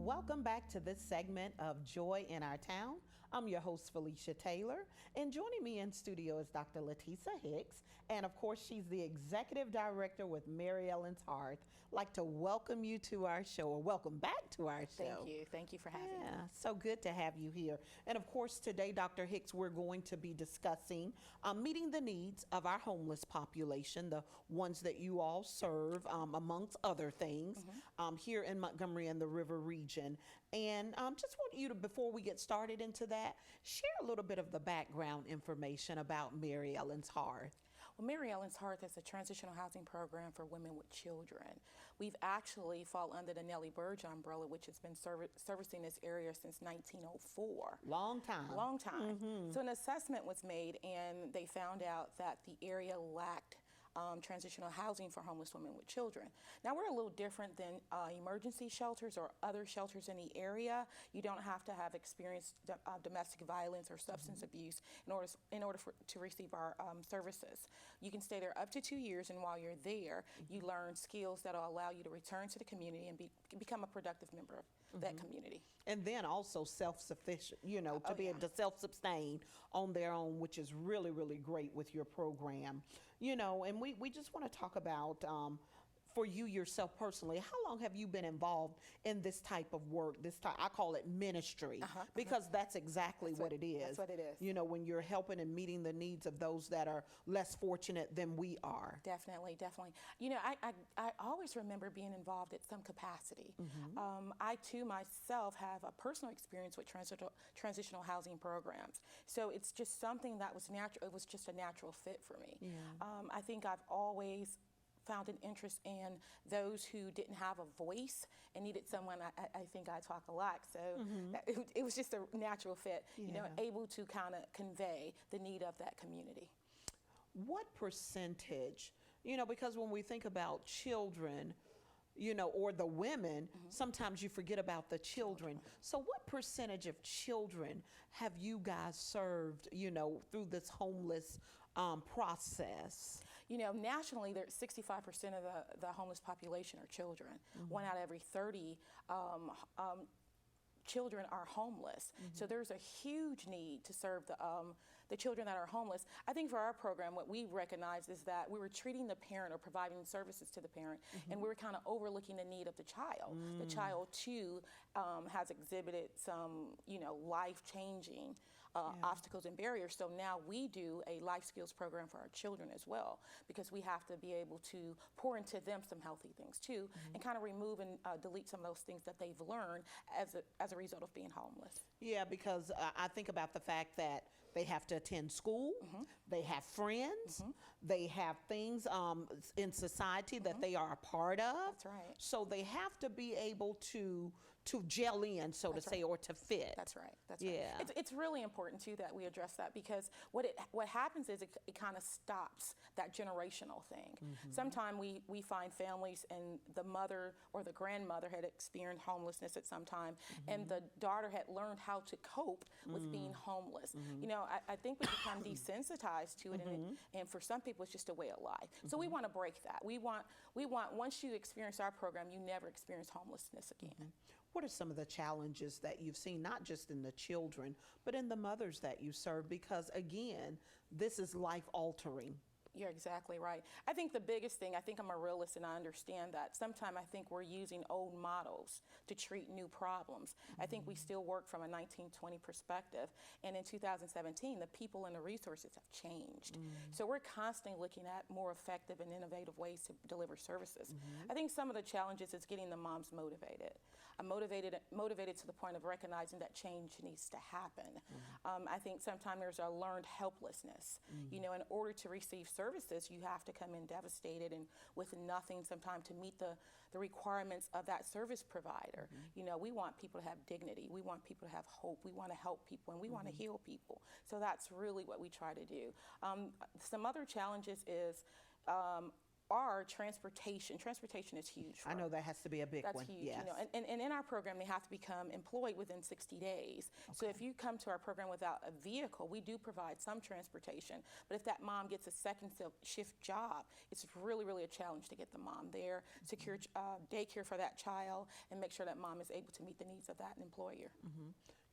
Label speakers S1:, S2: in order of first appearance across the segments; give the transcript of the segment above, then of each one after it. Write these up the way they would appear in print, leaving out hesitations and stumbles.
S1: Welcome back to this segment of Joy in Our Town. I'm your host, Felicia Taylor, and joining me in studio is Dr. Lateasa Hicks, and of course, she's the Executive Director with Mary Ellen's Hearth. I'd like to welcome you to our show, or welcome back to our show.
S2: Thank you for having me.
S1: Yeah, so good to have you here. And of course, today, Dr. Hicks, we're going to be discussing meeting the needs of our homeless population, the ones that you all serve, amongst other things, here in Montgomery and the River region. And just want you to, before we get started into that, share a little bit of the background information about Mary Ellen's Hearth.
S2: Well, Mary Ellen's Hearth is a transitional housing program for women with children. We've actually fall under the Nellie Burge umbrella, which has been servicing this area since 1904.
S1: Long time.
S2: Long time. So an assessment was made, and they found out that the area lacked transitional housing for homeless women with children. Now, we're a little different than emergency shelters or other shelters in the area. You don't have to have experienced domestic violence or substance abuse in order to receive our services. You can stay there up to 2 years, and while you're there, you learn skills that will allow you to return to the community and become a productive member of that community.
S1: And then also self-sufficient, you know, to be able to self-sustain on their own, which is really, really great with your program. You know, and we just want to talk about, for you yourself personally, how long have you been involved in this type of work? This type, I call it ministry, because that's exactly what it is.
S2: That's what it is.
S1: You know, when you're helping and meeting the needs of those that are less fortunate than we are.
S2: Definitely, definitely. You know, I always remember being involved at some capacity. I too myself have a personal experience with transitional housing programs. So it's just something that was natural. It was just a natural fit for me. I think I've always found an interest in those who didn't have a voice and needed someone. I think I talk a lot, so it was just a natural fit, you know, able to kind of convey the need of that community.
S1: What percentage, you know, because when we think about children, you know, or the women, sometimes you forget about the children. So what percentage of children have you guys served, you know, through this homeless process? You
S2: know, nationally, 65% of the homeless population are children. 1 out of every 30 children are homeless. So there's a huge need to serve the children that are homeless. I think for our program, what we recognize is that we were treating the parent or providing services to the parent, and we were kind of overlooking the need of the child. The child too has exhibited some, you know, life-changing obstacles and barriers. So now we do a life skills program for our children as well, because we have to be able to pour into them some healthy things too, and kind of remove and delete some of those things that they've learned as a result of being homeless.
S1: Yeah, because I think about the fact that they have to attend school, they have friends, they have things in society that they are a part of.
S2: That's right.
S1: So they have to be able to gel in, so to say, or to fit.
S2: That's right. That's right. It's really important too that we address that, because what happens is it kind of stops that generational thing. Sometimes we find families and the mother or the grandmother had experienced homelessness at some time, and the daughter had learned how to cope with being homeless. You know, I think we become desensitized to it, and for some people it's just a way of life. So we want to break that. We want once you experience our program, you never experience homelessness again.
S1: What are some of the challenges that you've seen, not just in the children, but in the mothers that you serve? Because again, this is life altering.
S2: You're exactly right. I think the biggest thing, I think I'm a realist and I understand that. Sometimes I think we're using old models to treat new problems. I think we still work from a 1920 perspective. And in 2017, the people and the resources have changed. So we're constantly looking at more effective and innovative ways to deliver services. I think some of the challenges is getting the moms motivated. Motivated to the point of recognizing that change needs to happen. I think sometimes there's a learned helplessness. You know, in order to receive services, you have to come in devastated and with nothing sometimes to meet the requirements of that service provider. You know, we want people to have dignity. We want people to have hope. We want to help people, and we want to heal people. So that's really what we try to do. Some other challenges is are transportation. Transportation is huge.
S1: I know that has to be a big
S2: That's
S1: one.
S2: huge.
S1: Yes.
S2: You know, and in our program, they have to become employed within 60 days. So if you come to our program without a vehicle, we do provide some transportation. But if that mom gets a second shift job, it's really, really a challenge to get the mom there, secure daycare for that child, and make sure that mom is able to meet the needs of that employer.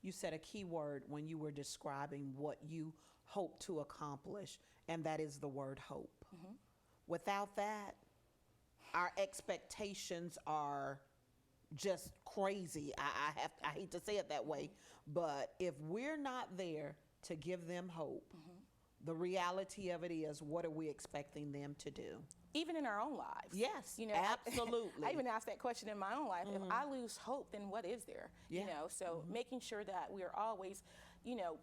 S1: You said a key word when you were describing what you hope to accomplish, and that is the word hope. Without that, our expectations are just crazy. I hate to say it that way, but if we're not there to give them hope, the reality of it is, what are we expecting them to do?
S2: Even in our own lives.
S1: Yes,
S2: you know,
S1: absolutely.
S2: I even asked that question in my own life. If I lose hope, then what is there?
S1: Yeah.
S2: You know, so making sure that we are always, you know,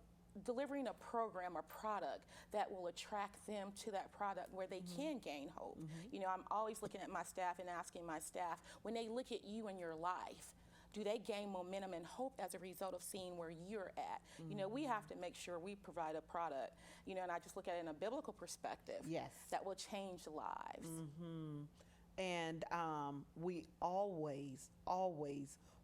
S2: delivering a program or product that will attract them to that product where they can gain hope. You know, I'm always looking at my staff and asking my staff, when they look at you and your life, do they gain momentum and hope as a result of seeing where you're at? You know, we have to make sure we provide a product, you know, and I just look at it in a biblical perspective.
S1: Yes.
S2: That will change lives.
S1: And we always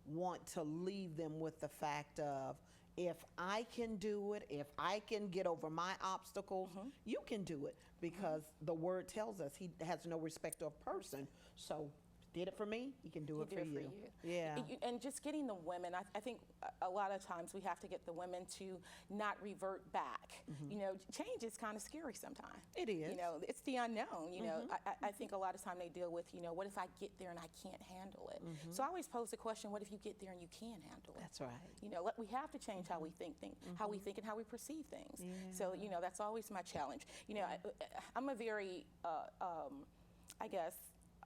S1: want to leave them with the fact of, if I can do it, if I can get over my obstacles, you can do it, because the word tells us he has no respect of person. So did it for me, he can do it for you. Yeah.
S2: And just getting the women, I think a lot of times we have to get the women to not revert back. You know, change is kind of scary sometimes.
S1: It is.
S2: You know, it's the unknown. You know, I think a lot of time they deal with, you know, what if I get there and I can't handle it? So I always pose the question, what if you get there and you can handle it?
S1: That's right.
S2: You know, we have to change how we think how we think and how we perceive things. So, you know, that's always my challenge. You know, I'm a very, I guess,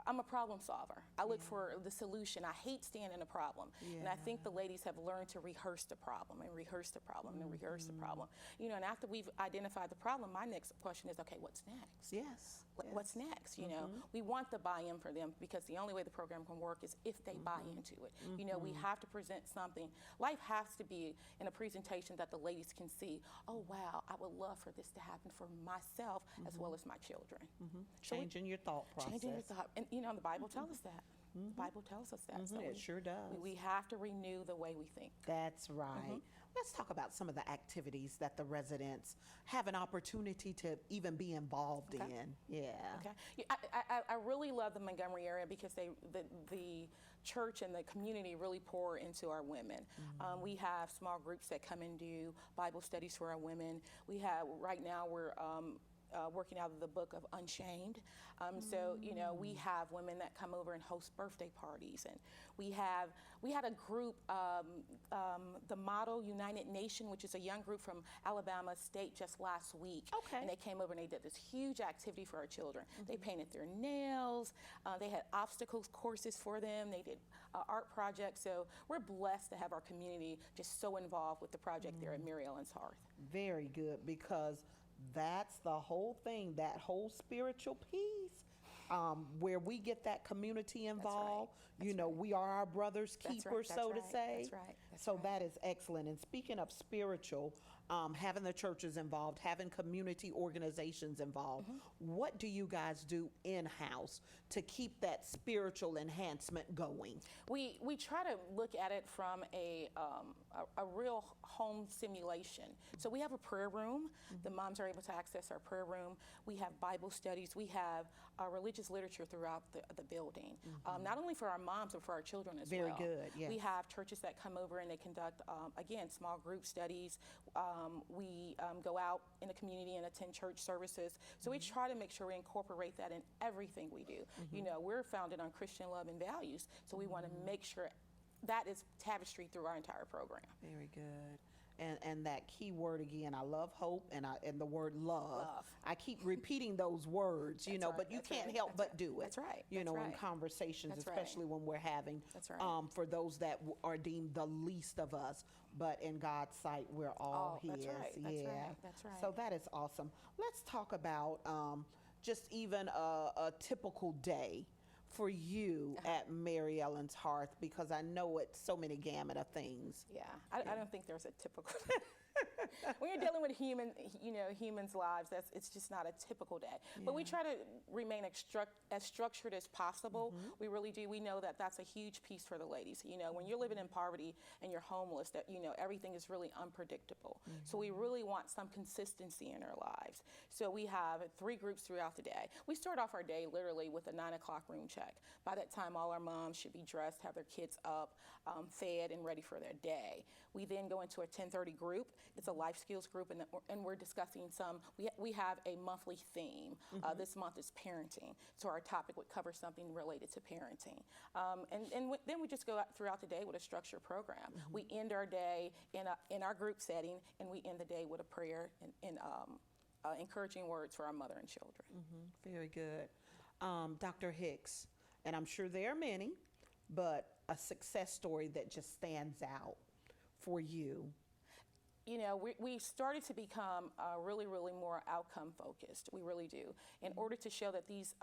S2: I'm a problem solver. I look for the solution. I hate staying in a problem. And I think the ladies have learned to rehearse the problem and rehearse the problem and rehearse the problem. You know, and after we've identified the problem, my next question is, okay, what's next?
S1: Yes.
S2: What's next? You know, we want the buy-in for them, because the only way the program can work is if they buy into it. You know, we have to present something. Life has to be in a presentation that the ladies can see, oh, wow, I would love for this to happen for myself as well as my children.
S1: Changing your thought process.
S2: Changing your thought. And, you know, the Bible tells us that. The Bible tells us that. So
S1: it sure does.
S2: We have to renew the way we think.
S1: That's right. Let's talk about some of the activities that the residents have an opportunity to even be involved in. Yeah.
S2: Okay. I really love the Montgomery area, because the church and the community really pour into our women. We have small groups that come and do Bible studies for our women. We have, right now, we're working out of the book of Unshamed. So, you know, we have women that come over and host birthday parties. And we had a group, the Model United Nation, which is a young group from Alabama State, just last week.
S1: Okay.
S2: And they came over and they did this huge activity for our children. They painted their nails. They had obstacles courses for them. They did art projects. So we're blessed to have our community just so involved with the project there at Mary Ellen's Hearth.
S1: Very good, because that's the whole thing, that whole spiritual piece, where we get that community involved. You know, we are our brother's keeper, so to say.
S2: That's right.
S1: So that is excellent. And speaking of spiritual, having the churches involved, having community organizations involved, what do you guys do in-house to keep that spiritual enhancement going?
S2: We try to look at it from a real home simulation. So we have a prayer room. The moms are able to access our prayer room. We have Bible studies. We have religious literature throughout the building, not only for our moms, but for our children as well.
S1: Very good, yes.
S2: We have churches that come over and they conduct, again, small group studies. We go out in the community and attend church services. So we try to make sure we incorporate that in everything we do. You know, we're founded on Christian love and values, so we want to make sure that is tapestry through our entire program.
S1: Very good. And that key word again, I love hope, and the word love. I keep repeating those words, you know, but you can't help but do it.
S2: That's right.
S1: You know, in conversations, especially when we're having,
S2: That's right.
S1: For those that are deemed the least of us, but in God's sight, we're all His.
S2: That's right.
S1: Yeah.
S2: That's right. That's right.
S1: So that is awesome. Let's talk about just even a typical day for you at Mary Ellen's Hearth, because I know it's so many gamut of things.
S2: Yeah, I don't think there's a typical. When you're dealing with humans' lives, it's just not a typical day. But we try to remain as structured as possible. We really do. We know that that's a huge piece for the ladies. When you're living in poverty and you're homeless, that everything is really unpredictable. So we really want some consistency in our lives. So we have 3 groups throughout the day. We start off our day literally with a 9 o'clock room check. By that time, all our moms should be dressed, have their kids up, fed, and ready for their day. We then go into a 10:30 group. It's a life skills group, and we're discussing we have a monthly theme. This month is parenting, so our topic would cover something related to parenting. Then we just go out throughout the day with a structured program. We end our day in our group setting, and we end the day with a prayer and encouraging words for our mother and children.
S1: Very good. Dr. Hicks, and I'm sure there are many, but a success story that just stands out for you.
S2: We started to become really, really more outcome focused. We really do. In order to show that these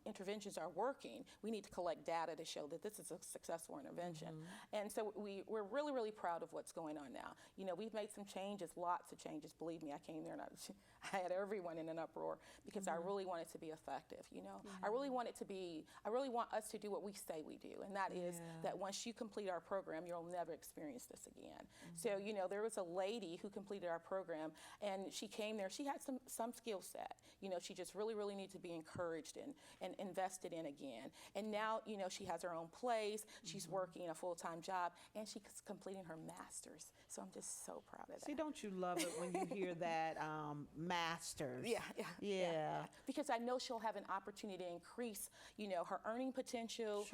S2: interventions are working, we need to collect data to show that this is a successful intervention. And so we're really, really proud of what's going on now. We've made some changes, lots of changes. Believe me, I came there and I had everyone in an uproar because I really want it to be effective. I really want us to do what we say we do, and that is that once you complete our program, you'll never experience this again. So there was a lady who completed our program, and she came there. She had some skill set. She just really, really needs to be encouraged and invested in again. And now, she has her own place. She's working a full-time job, and she's completing her master's. So I'm just so proud of that.
S1: See, don't you love it when you hear that master's? Yeah.
S2: Because I know she'll have an opportunity to increase, her earning potential,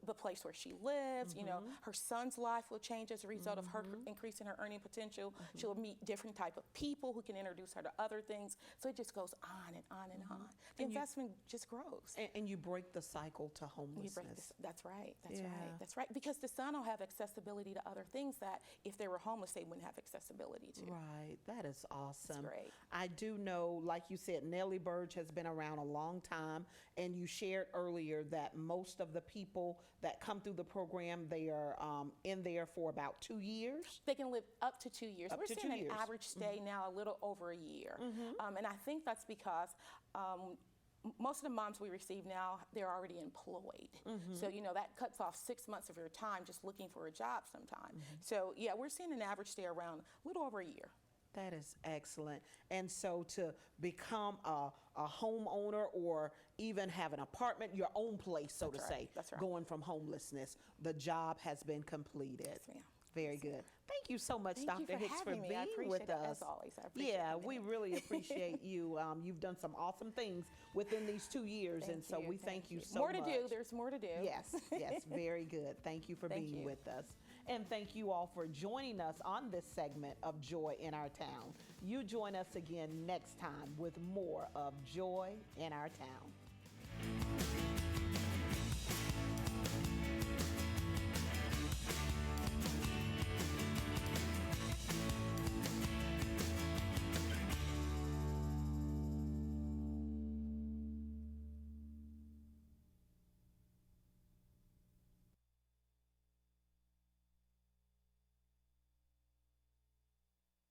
S2: the place where she lives. Her son's life will change as a result of her increasing her earning potential. She'll meet different type of people who can introduce her to other things. So it just goes on and on and on. The investment just grows.
S1: And you break the cycle to homelessness.
S2: That's right. That's right. Because the son will have accessibility to other things that if they were homeless, they wouldn't have accessibility to.
S1: Right. That is awesome.
S2: That's great.
S1: I do know, like you said, Nellie Burge has been around a long time, and you shared earlier that most of the people that come through the program, they are in there for about 2 years.
S2: They can live up to 2 years.
S1: We're
S2: seeing an average stay now a little over a year. And I think that's because most of the moms we receive now, they're already employed. So, that cuts off 6 months of your time just looking for a job sometime. So, yeah, we're seeing an average stay around a little over a year.
S1: That is excellent. And so to become a homeowner or even have an apartment, your own place, so to say, going from homelessness, the job has been completed.
S2: Yes, ma'am.
S1: Very good. Thank you so much, Dr. Hicks, for being with us.
S2: As always, I appreciate it.
S1: We really appreciate you. You've done some awesome things within these 2 years, so we thank you so much.
S2: More to do. There's more to do.
S1: Yes, very good. Thank you for being with us. And thank you all for joining us on this segment of Joy in Our Town. You join us again next time with more of Joy in Our Town.